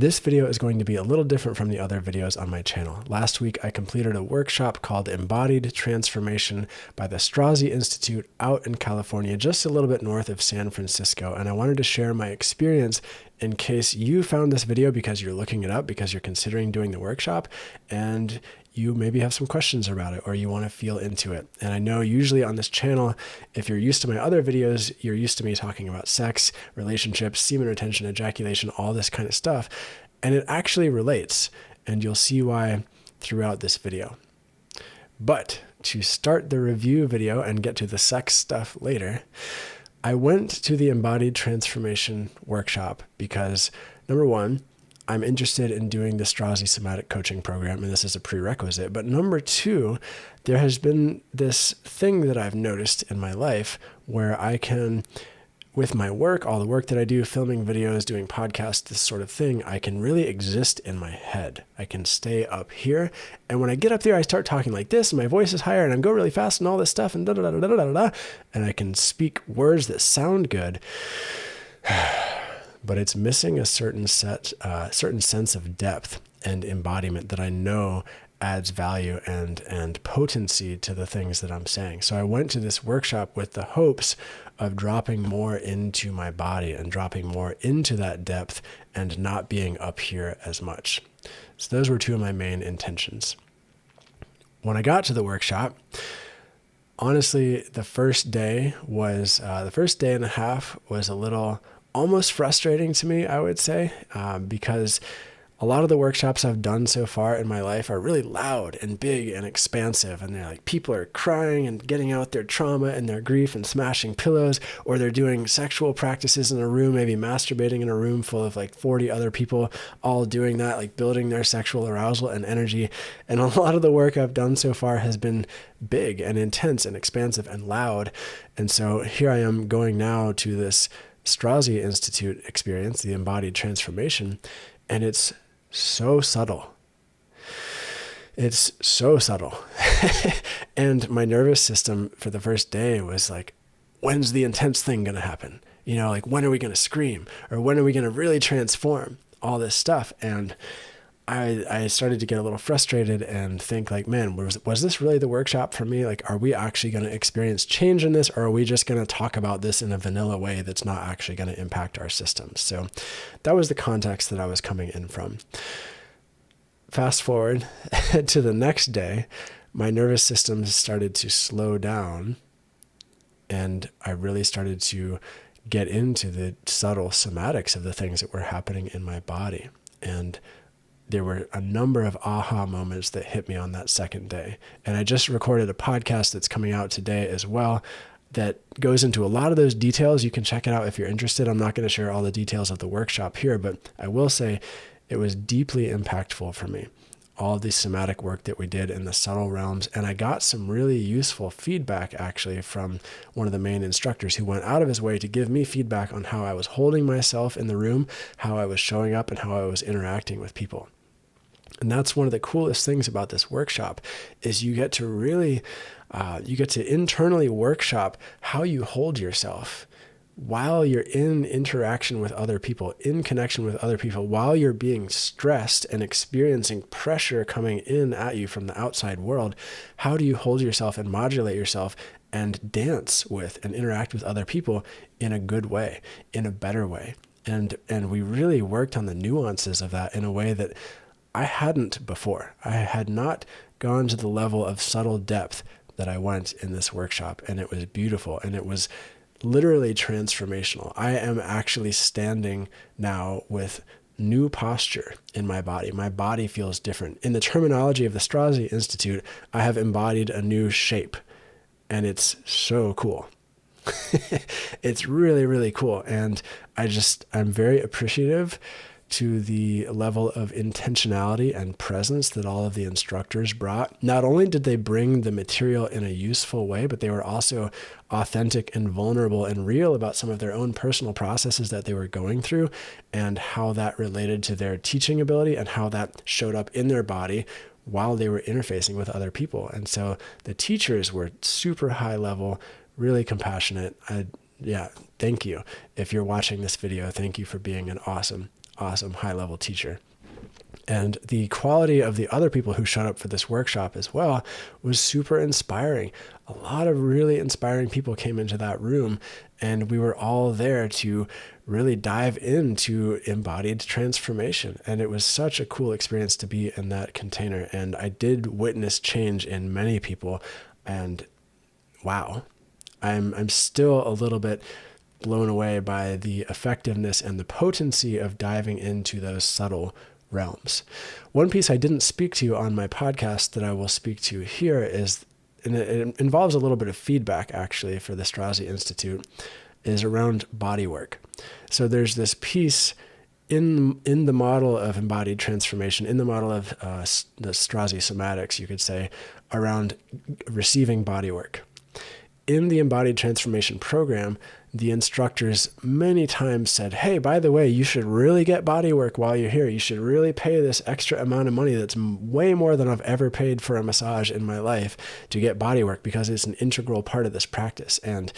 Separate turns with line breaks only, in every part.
This video is going to be a little different from the other videos on my channel. Last week, I completed a workshop called Embodied Transformation by the Strozzi Institute out in California, just a little bit north of San Francisco. And I wanted to share my experience in case you found this video because you're looking it up, because you're considering doing the workshop, and you maybe have some questions about it or you want to feel into it. And I know usually on this channel, if you're used to my other videos, you're used to me talking about sex, relationships, semen retention, ejaculation, all this kind of stuff. And it actually relates, and you'll see why throughout this video. But to start the review video and get to the sex stuff later, I went to the Embodied Transformation workshop because, number one, I'm interested in doing the Strozzi somatic coaching program, and this is a prerequisite. But number two, there has been this thing that I've noticed in my life where I can, with my work, all the work that I do, filming videos, doing podcasts, this sort of thing, I can really exist in my head. I can stay up here. And when I get up there, I start talking like this, and my voice is higher, and I go really fast and all this stuff, and da-da-da-da-da-da-da, and I can speak words that sound good. But it's missing a certain sense of depth and embodiment that I know adds value and potency to the things that I'm saying. So I went to this workshop with the hopes of dropping more into my body and dropping more into that depth and not being up here as much. So those were two of my main intentions. When I got to the workshop, honestly, the first day and a half was a little almost frustrating to me, I would say, because a lot of the workshops I've done so far in my life are really loud and big and expansive. And they're like, people are crying and getting out their trauma and their grief and smashing pillows, or they're doing sexual practices in a room, maybe masturbating in a room full of like 40 other people, all doing that, like building their sexual arousal and energy. And a lot of the work I've done so far has been big and intense and expansive and loud. And so here I am going now to this Strozzi Institute experience, the Embodied Transformation, and it's so subtle. It's so subtle. And my nervous system for the first day was like, when's the intense thing going to happen? You know, like, when are we going to scream? Or when are we going to really transform all this stuff? And I started to get a little frustrated and think like, man, was this really the workshop for me? Like, are we actually going to experience change in this? Or are we just going to talk about this in a vanilla way that's not actually going to impact our systems? So that was the context that I was coming in from. Fast forward to the next day, my nervous system started to slow down, and I really started to get into the subtle somatics of the things that were happening in my body. And there were a number of aha moments that hit me on that second day. And I just recorded a podcast that's coming out today as well that goes into a lot of those details. You can check it out if you're interested. I'm not going to share all the details of the workshop here, but I will say it was deeply impactful for me. All of the somatic work that we did in the subtle realms. And I got some really useful feedback actually from one of the main instructors who went out of his way to give me feedback on how I was holding myself in the room, how I was showing up, and how I was interacting with people. And that's one of the coolest things about this workshop is you get to really, internally workshop how you hold yourself while you're in interaction with other people, in connection with other people, while you're being stressed and experiencing pressure coming in at you from the outside world. How do you hold yourself and modulate yourself and dance with and interact with other people in a good way, in a better way? And we really worked on the nuances of that in a way that I hadn't before. I had not gone to the level of subtle depth that I went in this workshop, and it was beautiful, and it was literally transformational. I am actually standing now with new posture in my body. My body feels different. In the terminology of the Strozzi Institute, I have embodied a new shape, and it's so cool. It's really, really cool. And I'm very appreciative to the level of intentionality and presence that all of the instructors brought. Not only did they bring the material in a useful way, but they were also authentic and vulnerable and real about some of their own personal processes that they were going through and how that related to their teaching ability and how that showed up in their body while they were interfacing with other people. And so the teachers were super high level, really compassionate. Thank you. If you're watching this video, thank you for being an awesome awesome high-level teacher. And the quality of the other people who showed up for this workshop as well was super inspiring. A lot of really inspiring people came into that room, and we were all there to really dive into embodied transformation. And it was such a cool experience to be in that container. And I did witness change in many people. And wow, I'm still a little bit blown away by the effectiveness and the potency of diving into those subtle realms. One piece I didn't speak to on my podcast that I will speak to here is, and it involves a little bit of feedback actually for the Strozzi Institute, is around bodywork. So there's this piece in the model of embodied transformation, in the model of the Strozzi somatics, you could say, around receiving bodywork. In the embodied transformation program, the instructors many times said, hey, by the way, you should really get bodywork while you're here. You should really pay this extra amount of money that's way more than I've ever paid for a massage in my life to get bodywork, because it's an integral part of this practice. And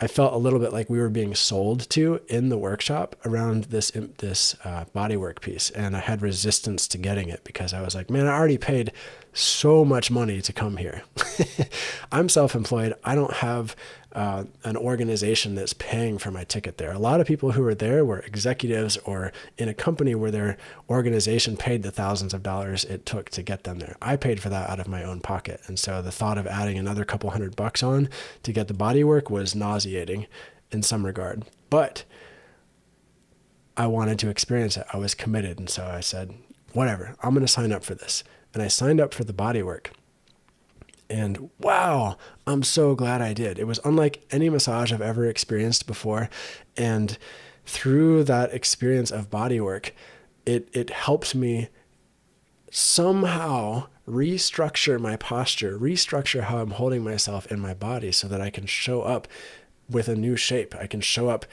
I felt a little bit like we were being sold to in the workshop around this bodywork piece. And I had resistance to getting it because I was like, man, I already paid so much money to come here. I'm self-employed. I don't have an organization that's paying for my ticket there. A lot of people who were there were executives or in a company where their organization paid the thousands of dollars it took to get them there. I paid for that out of my own pocket. And so the thought of adding another couple $100 on to get the bodywork was nauseating in some regard. But I wanted to experience it. I was committed. And so I said, whatever, I'm going to sign up for this. And I signed up for the bodywork. And wow, I'm so glad I did. It was unlike any massage I've ever experienced before. And through that experience of bodywork, it helped me somehow restructure my posture, restructure how I'm holding myself in my body so that I can show up with a new shape. I can show up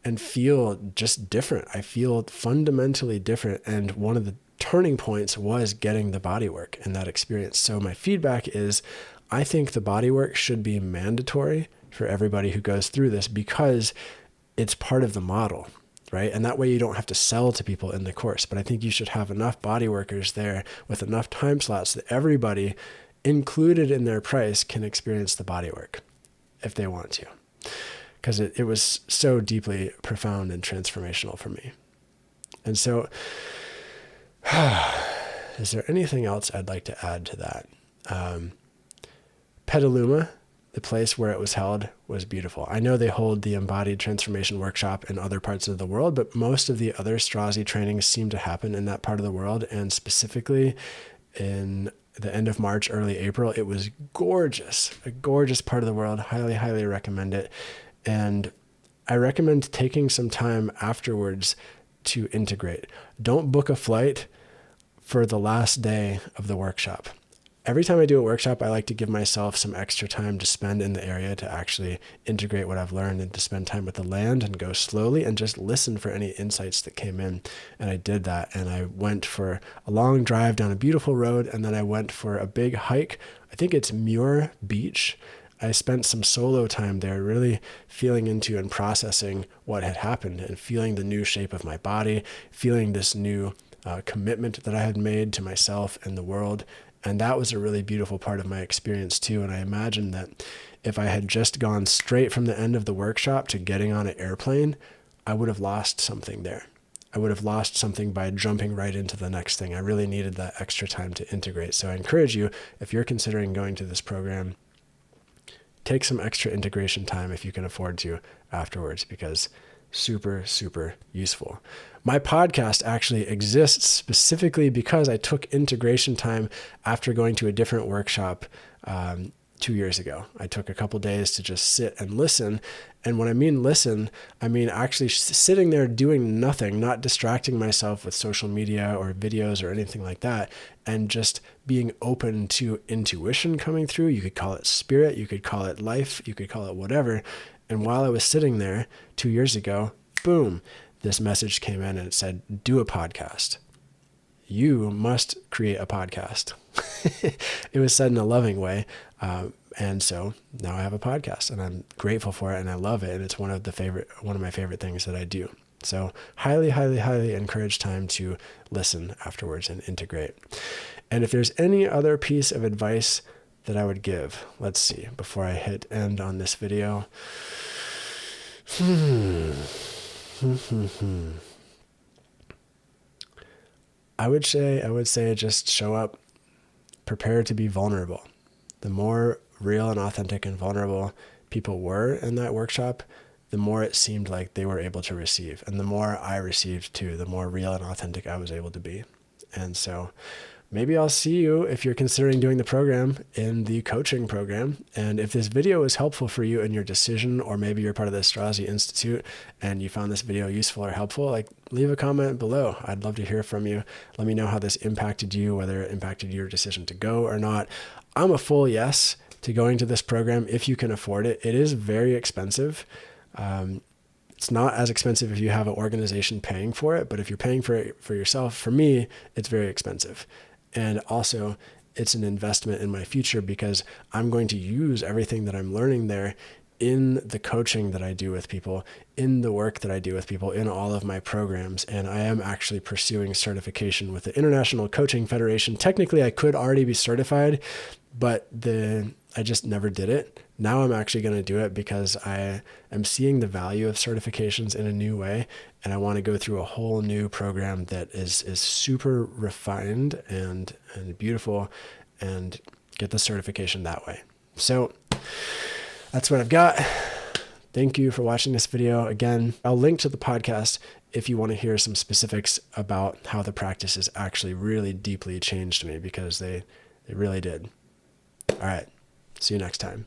and feel just different. I feel fundamentally different. And one of the turning points was getting the bodywork in that experience. So my feedback is, I think the bodywork should be mandatory for everybody who goes through this because it's part of the model, right? And that way you don't have to sell to people in the course. But I think you should have enough bodyworkers there with enough time slots that everybody included in their price can experience the bodywork if they want to. Because it was so deeply profound and transformational for me. And so is there anything else I'd like to add to that? Petaluma, the place where it was held, was beautiful. I know they hold the embodied transformation workshop in other parts of the world, but most of the other Strozzi trainings seem to happen in that part of the world. And specifically in the end of March, early April, it was gorgeous, a gorgeous part of the world. Highly, highly recommend it. And I recommend taking some time afterwards to integrate. Don't book a flight for the last day of the workshop. Every time I do a workshop, I like to give myself some extra time to spend in the area to actually integrate what I've learned and to spend time with the land and go slowly and just listen for any insights that came in. And I did that. And I went for a long drive down a beautiful road. And then I went for a big hike. I think it's Muir Beach. I spent some solo time there, really feeling into and processing what had happened and feeling the new shape of my body, feeling this new commitment that I had made to myself and the world. And that was a really beautiful part of my experience too. And I imagine that if I had just gone straight from the end of the workshop to getting on an airplane, I would have lost something there. I would have lost something by jumping right into the next thing. I really needed that extra time to integrate. So I encourage you, if you're considering going to this program, take some extra integration time if you can afford to afterwards, because super, super useful. My podcast actually exists specifically because I took integration time after going to a different workshop 2 years ago. I took a couple days to just sit and listen. And when I mean listen, I mean actually sitting there doing nothing, not distracting myself with social media or videos or anything like that, and just being open to intuition coming through. You could call it spirit, you could call it life, you could call it whatever. And while I was sitting there 2 years ago, boom, this message came in and it said, do a podcast. You must create a podcast. It was said in a loving way. And so now I have a podcast and I'm grateful for it and I love it. And it's one of my favorite things that I do. So highly, highly, highly encourage time to listen afterwards and integrate. And if there's any other piece of advice that I would give, let's see, before I hit end on this video. I would say just show up, prepare to be vulnerable. The more real and authentic and vulnerable people were in that workshop, the more it seemed like they were able to receive. And the more I received too, the more real and authentic I was able to be. And so maybe I'll see you, if you're considering doing the program, in the coaching program. And if this video is helpful for you in your decision, or maybe you're part of the Strozzi Institute and you found this video useful or helpful, like, leave a comment below. I'd love to hear from you. Let me know how this impacted you, whether it impacted your decision to go or not. I'm a full yes to going to this program if you can afford it. It is very expensive. It's not as expensive if you have an organization paying for it, but if you're paying for it for yourself, for me, it's very expensive. And also, it's an investment in my future, because I'm going to use everything that I'm learning there in the coaching that I do with people, in the work that I do with people, in all of my programs. And I am actually pursuing certification with the International Coaching Federation. Technically, I could already be certified, but I just never did it. Now I'm actually going to do it because I am seeing the value of certifications in a new way. And I want to go through a whole new program that is super refined and beautiful, and get the certification that way. So that's what I've got. Thank you for watching this video. Again, I'll link to the podcast if you want to hear some specifics about how the practices actually really deeply changed me, because they really did. All right. See you next time.